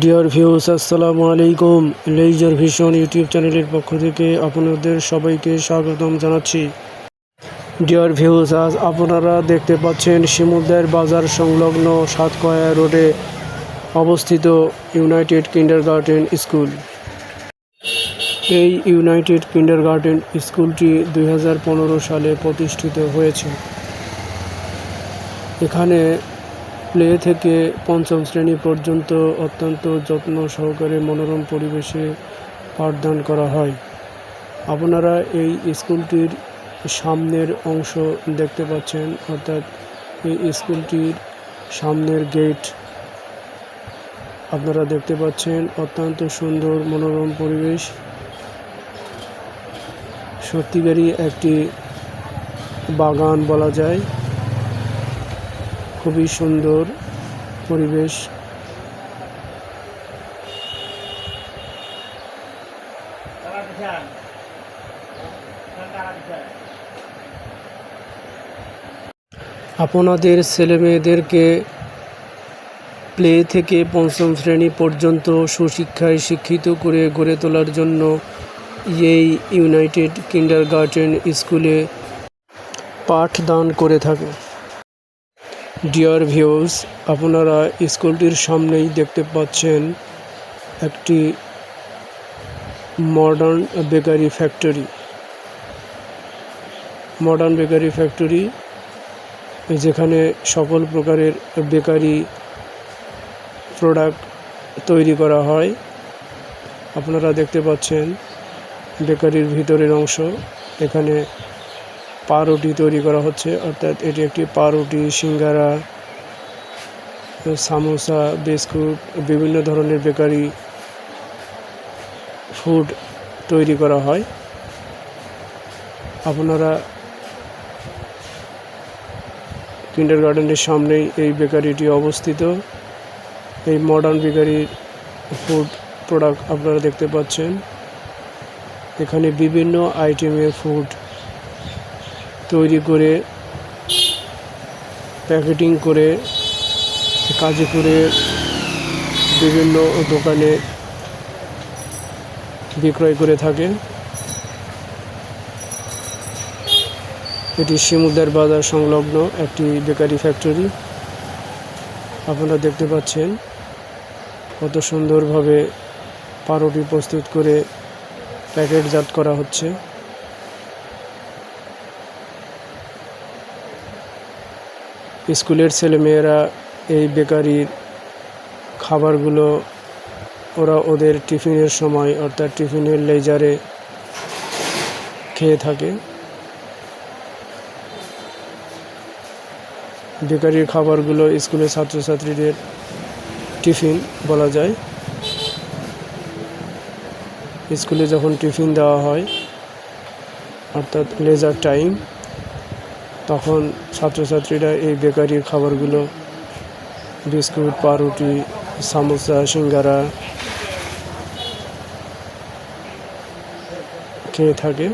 Deer views, আসসালামু আলাইকুম। Laser vision YouTube চ্যানেলের পক্ষ থেকে আপনাদের সবাইকে স্বাগতম জানাচ্ছি। ডিয়ার ভিউস, আজ আপনারা দেখতে পাচ্ছেন শিমুলদের বাজার সংলগ্ন সাতকয়া রোডে অবস্থিত ইউনাইটেড কিন্ডারগার্টেন স্কুল। এই ইউনাইটেড কিন্ডারগার্টেন স্কুলটি 2015 সালে প্রতিষ্ঠিত হয়েছে। এখানে প্লে থেকে পঞ্চম শ্রেণী পর্যন্ত অত্যন্ত যত্ন সহকারে মনোরম পরিবেশে পাঠদান করা হয়। আপনারা এই স্কুলটির সামনের অংশ দেখতে পাচ্ছেন, অর্থাৎ এই স্কুলটির সামনের গেট আপনারা দেখতে পাচ্ছেন। অত্যন্ত সুন্দর মনোরম পরিবেশ, সত্যিকারই একটি বাগান বলা যায়। খুবই সুন্দর পরিবেশ। আপনাদের ছেলেমেয়েদেরকে প্লে থেকে পঞ্চম শ্রেণী পর্যন্ত সুশিক্ষায় শিক্ষিত করে গড়ে তোলার জন্য এই ইউনাইটেড কিন্ডারগার্টেন স্কুলে পাঠদান করে থাকে। ডিয়ার ভিউয়ার্স, আপনারা স্কুলটির সামনেই দেখতে পাচ্ছেন একটি মডার্ন বেকারি ফ্যাক্টরি, যেখানে সকল প্রকারের বেকারি প্রোডাক্ট তৈরি করা হয়। আপনারা দেখতে পাচ্ছেন বেকারির ভিতরের অংশ। এখানে পাউরুটি তৈরি করা হচ্ছে, অর্থাৎ এটি একটি পাউরুটি, সিঙ্গারা, সামোসা, বিস্কুট, বিভিন্ন ধরনের বেকারি ফুড তৈরি করা হয়। আপনারা কিন্ডারগার্টেনের সামনেই এই বেকারিটি অবস্থিত। এই মডার্ন বেকারির ফুড প্রোডাক্ট আপনারা দেখতে পাচ্ছেন। এখানে বিভিন্ন আইটেমের ফুড তৈরি করে প্যাকেটিং করে গাজীপুরে বিভিন্ন দোকানে বিক্রয় করে থাকে। এটি শিমুলদের বাজার সংলগ্ন একটি বেকারি ফ্যাক্টরি। আপনারা দেখতে পাচ্ছেন কত সুন্দরভাবে পাউরুটি প্রস্তুত করে প্যাকেটজাত করা হচ্ছে। স্কুলের ছেলেমেয়েরা এই বেকারির খাবারগুলো ওদের টিফিনের সময়, অর্থাৎ টিফিনের লেজারে খেয়ে থাকে। বেকারির খাবারগুলো স্কুলের ছাত্রছাত্রীদের টিফিন বলা যায়। স্কুলে যখন টিফিন দেওয়া হয়, অর্থাৎ লেজার টাইম, তখন ছাত্রছাত্রীরা এই বেকারির খাবারগুলো, বিস্কুট, পাউরুটি, সামোসা, সিঙ্গারা খেয়ে থাকে।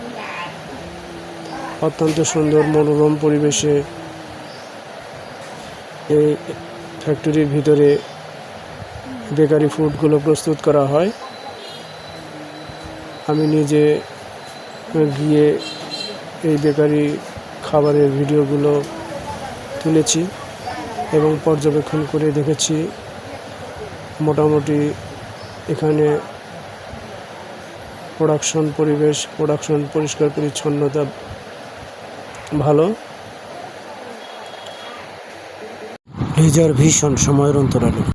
অত্যন্ত সুন্দর মনোরম পরিবেশে এই ফ্যাক্টরির ভিতরে বেকারি ফুডগুলো প্রস্তুত করা হয়। আমি নিজে গিয়ে এই বেকারি খাবারের ভিডিওগুলো তুলেছি এবং পর্যবেক্ষণ করে দেখেছি। মোটামুটি এখানে প্রোডাকশন পরিষ্কার পরিচ্ছন্নতা ভালো। লেজার ভিশন, সময়ের অন্তরালে।